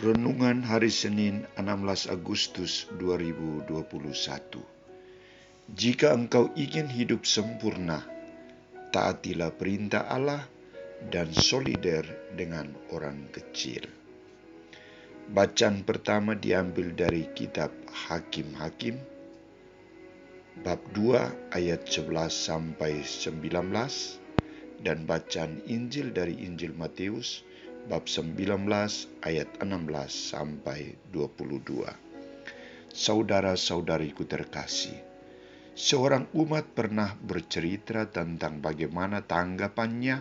Renungan hari Senin 16 Agustus 2021. Jika engkau ingin hidup sempurna, taatilah perintah Allah dan solider dengan orang kecil. Bacaan pertama diambil dari kitab Hakim-Hakim, bab 2 ayat 11 sampai 19, dan bacaan Injil dari Injil Matius, bab 19 ayat 16 sampai 22. Saudara-saudariku terkasih, seorang umat pernah bercerita tentang bagaimana tanggapannya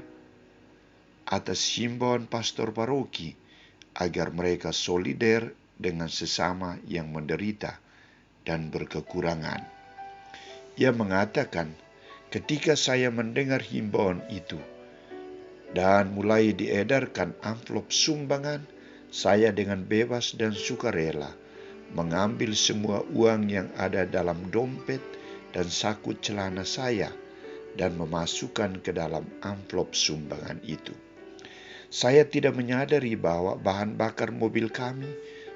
atas himbauan pastor paroki agar mereka solider dengan sesama yang menderita dan berkekurangan. Ia mengatakan, ketika saya mendengar himbauan itu dan mulai diedarkan amplop sumbangan, saya dengan bebas dan sukarela mengambil semua uang yang ada dalam dompet dan saku celana saya dan memasukkan ke dalam amplop sumbangan itu. Saya tidak menyadari bahwa bahan bakar mobil kami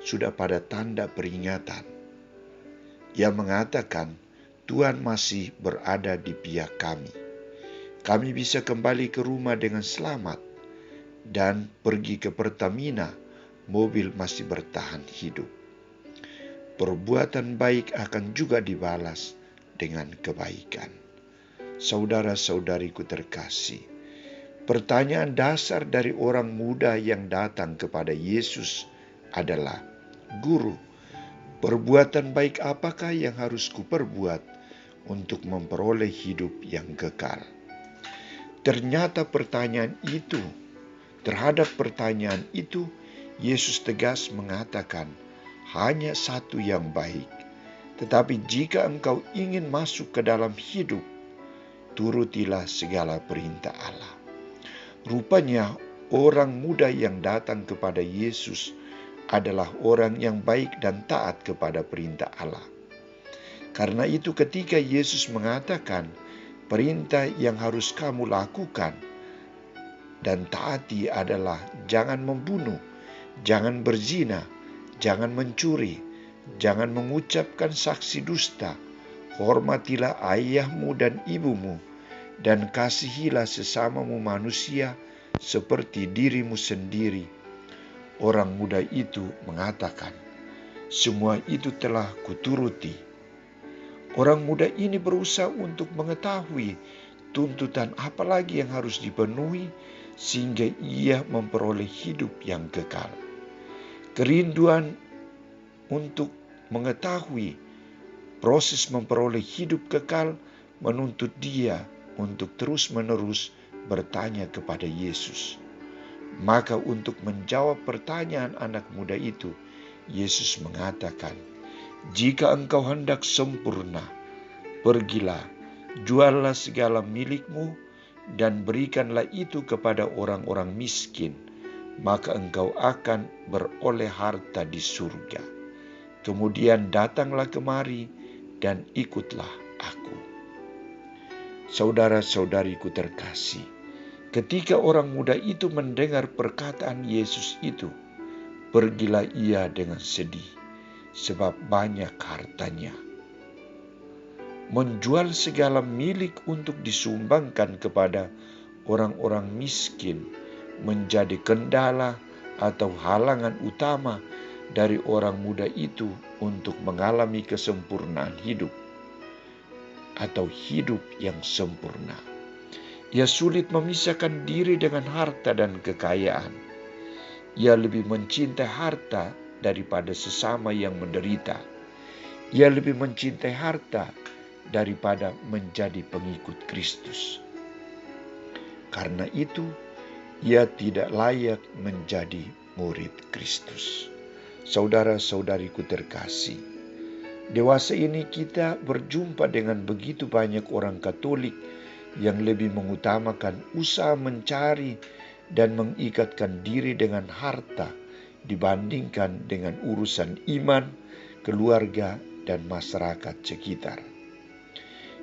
sudah pada tanda peringatan. Ia mengatakan, Tuhan masih berada di pihak kami. Kami bisa kembali ke rumah dengan selamat dan pergi ke Pertamina, mobil masih bertahan hidup. Perbuatan baik akan juga dibalas dengan kebaikan. Saudara-saudariku terkasih, pertanyaan dasar dari orang muda yang datang kepada Yesus adalah, Guru, perbuatan baik apakah yang harus kuperbuat untuk memperoleh hidup yang kekal? Ternyata terhadap pertanyaan itu, Yesus tegas mengatakan, hanya satu yang baik. Tetapi jika engkau ingin masuk ke dalam hidup, turutilah segala perintah Allah. Rupanya orang muda yang datang kepada Yesus adalah orang yang baik dan taat kepada perintah Allah. Karena itu ketika Yesus mengatakan, perintah yang harus kamu lakukan dan taati adalah jangan membunuh, jangan berzina, jangan mencuri, jangan mengucapkan saksi dusta, hormatilah ayahmu dan ibumu, dan kasihilah sesamamu manusia seperti dirimu sendiri. Orang muda itu mengatakan, semua itu telah kuturuti. Orang muda ini berusaha untuk mengetahui tuntutan apa lagi yang harus dipenuhi sehingga ia memperoleh hidup yang kekal. Kerinduan untuk mengetahui proses memperoleh hidup kekal menuntut dia untuk terus-menerus bertanya kepada Yesus. Maka untuk menjawab pertanyaan anak muda itu, Yesus mengatakan, jika engkau hendak sempurna, pergilah, juallah segala milikmu dan berikanlah itu kepada orang-orang miskin, maka engkau akan beroleh harta di surga. Kemudian datanglah kemari dan ikutlah aku. Saudara-saudariku terkasih, ketika orang muda itu mendengar perkataan Yesus itu, pergilah ia dengan sedih, sebab banyak hartanya. Menjual segala milik untuk disumbangkan kepada orang-orang miskin menjadi kendala atau halangan utama dari orang muda itu untuk mengalami kesempurnaan hidup atau hidup yang sempurna. Ia sulit memisahkan diri dengan harta dan kekayaan. Ia lebih mencintai harta daripada sesama yang menderita. Ia lebih mencintai harta daripada menjadi pengikut Kristus. Karena itu, ia tidak layak menjadi murid Kristus. Saudara-saudariku terkasih, dewasa ini kita berjumpa dengan begitu banyak orang Katolik yang lebih mengutamakan usaha mencari dan mengikatkan diri dengan harta dibandingkan dengan urusan iman, keluarga, dan masyarakat sekitar.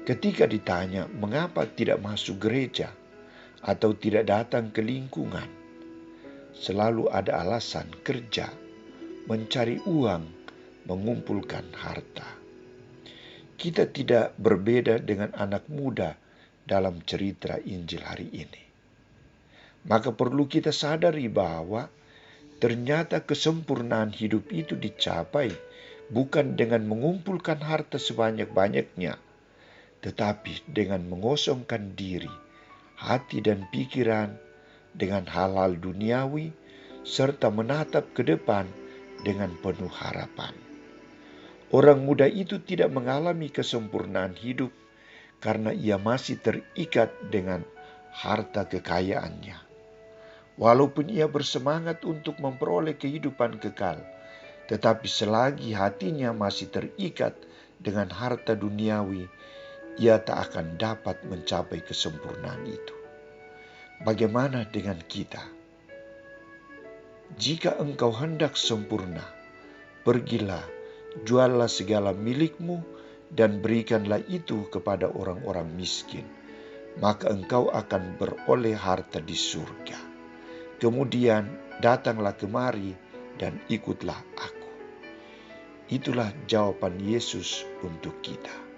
Ketika ditanya mengapa tidak masuk gereja atau tidak datang ke lingkungan, selalu ada alasan kerja, mencari uang, mengumpulkan harta. Kita tidak berbeda dengan anak muda dalam cerita Injil hari ini. Maka perlu kita sadari bahwa ternyata kesempurnaan hidup itu dicapai bukan dengan mengumpulkan harta sebanyak-banyaknya, tetapi dengan mengosongkan diri, hati dan pikiran dengan hal-hal duniawi, serta menatap ke depan dengan penuh harapan. Orang muda itu tidak mengalami kesempurnaan hidup karena ia masih terikat dengan harta kekayaannya. Walaupun ia bersemangat untuk memperoleh kehidupan kekal, tetapi selagi hatinya masih terikat dengan harta duniawi, ia tak akan dapat mencapai kesempurnaan itu. Bagaimana dengan kita? Jika engkau hendak sempurna, pergilah, juallah segala milikmu dan berikanlah itu kepada orang-orang miskin. Maka engkau akan beroleh harta di surga. Kemudian datanglah kemari dan ikutlah aku. Itulah jawaban Yesus untuk kita.